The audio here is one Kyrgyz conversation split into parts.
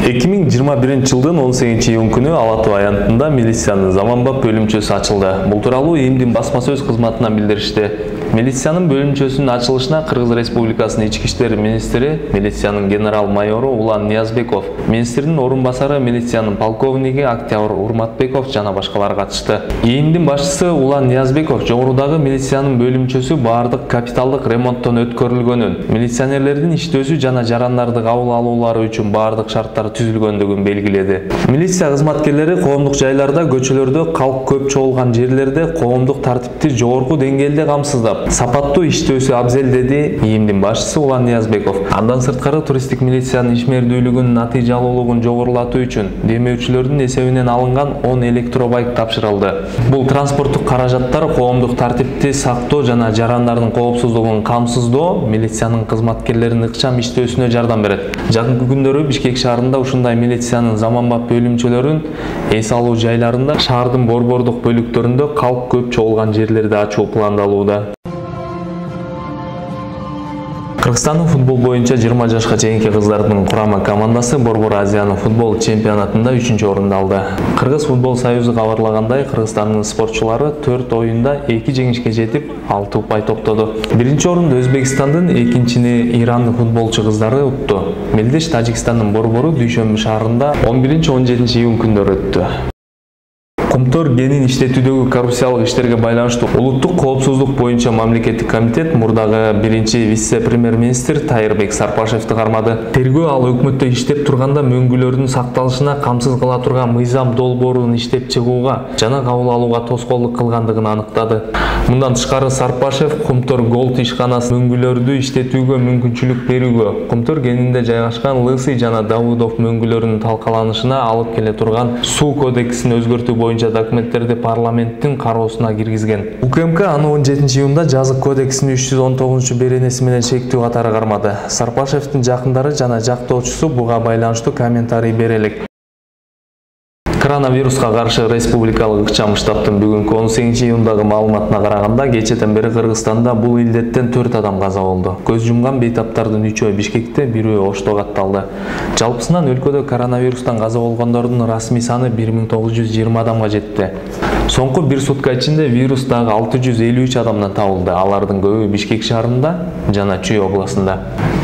2021-жылдын 18-июнь күнү Ала Тоо аянтында милициянын Заманбап бөлүмчөсү ачылды. Бул тууралуу ИИМдин басма-сөз кызматынан билдиришти. Милициянын бөлүмчөсүнүн ачылышына Кыргыз Республикасынын Ички иштер министри, милициянын генерал-майору Улан Ниязбеков, министрдин орун басары милициянын полковниги Октябрь Урматбеков жана башкалар катышты. ИИМдин башчысы Улан Ниязбеков жогорудагы милициянын бөлүмчөсү баардык капиталдык ремонттон өткөрүлгөнүн, милиционерлердин иштөөсү жана жарандарды кабыл алуулары үчүн баардык шарттар түзүлгөндүгүн белгиледи. Милиция кызматкерлери коомдук жайларда, көчөлөрдө, калк көп чогулган жерлерде коомдук тартипти жогорку деңгээлде камсыздап, сапаттуу иштөөсү абзел, деди ИИМдин башчысы Улан Ниязбеков. Андан сырткары туристтик милициянын ишмердүүлүгүнүн натыйжалуулугун жогорулатуу үчүн демөөчүлөрдүн эсебинен алынган 10 электробайк тапшырылды. Бул транспорттук каражаттар коомдук тартипти сактоо жана жарандардын коопсуздугун камсыздоо милициянын кызматкерлеринин ыкчам иштөөсүнө жардам берет. Жакынкы күндөрү Бишкек шаарында ушундай милициянын Заманбап бөлүмчөлөрүн эс алуу жайларында, шаардын борбордук бөлүктөрүндө калк көп чогулган жерлерде ачуу пландалууда. Кыргызстандын футбол боюнча 20 жашка чейинки кыздардын курама командасы Борбор Азиянын футбол чемпионатында 3-орунду алды. Кыргыз футбол союзу кабарлагандай, Кыргызстандын спортчулары 4 оюнда 2 жеңишке жетип, 6 упай топтоду. Биринчи орунду Өзбекстандын, экинчини Ирандын футболчу кыздары утту. Мелдеш Тажикстандын борбору Дүйшөмбү шаарында 11-17 июнь күндөрү өттү. Кумтор генин иштетүүдөгү коррупциялык иштерге байланыштуу улуттук коопсуздук боюнча мамлекеттик комитет мурдагы биринчи вице-премьер-министр Тайырбек Сарпашевди кармады. Тергөө ал өкмөттө иштеп турганда мөңгүлөрдүн сакталышына камсыз кыла турган мыйзам долбоорун иштеп чыгууга жана кабыл алууга тоскоолдук кылгандыгын аныктады. Мындан тышкары Сарпашев Кумтор Голд ишканасы мөңгүлөрдү иштетүүгө мүмкүнчүлүк берүүгө, Кумтор генинде жайгашкан Лысый жана Давыдов мөңгүлөрүнүн талкаланышына алып келе турган суу кодексин өзгөртүү боюнча документтерди парламенттин кароосуна киргизген. УКМК аны 17-июнда жазык кодексинин 319-беренеси менен шектүү катары кармады. Сарпашевдин жакындары жана жактоочусу буга байланыштуу комментарий бере элек. Коронавируска каршы республикалык ыкчам штабтын бүгүнкү 18-июндагы маалыматына караганда, кечеден бери Кыргызстанда бул илдеттен 4 адам каза болду. Көз жумган бейтаптардын 3-өө Бишкекте, 1-өө Ошто катталды. Жалпысынан өлкөдө коронавирустан каза болгондордун расмий саны 1920 адамга жетти. Соңку 1 сутка ичинде вирус дагы 653 адамдан табылды. Алардын көбү Бишкек шаарында жана Чүй областында.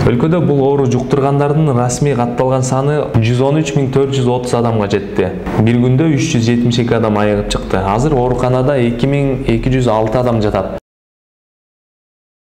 Өлкөдө бул оору жуктургандардын расмий катталган саны 113.430 адамга жетти. Bir күндө 372 адам айыгып чыкты. Азыр ооруканада 2206 адам жатат.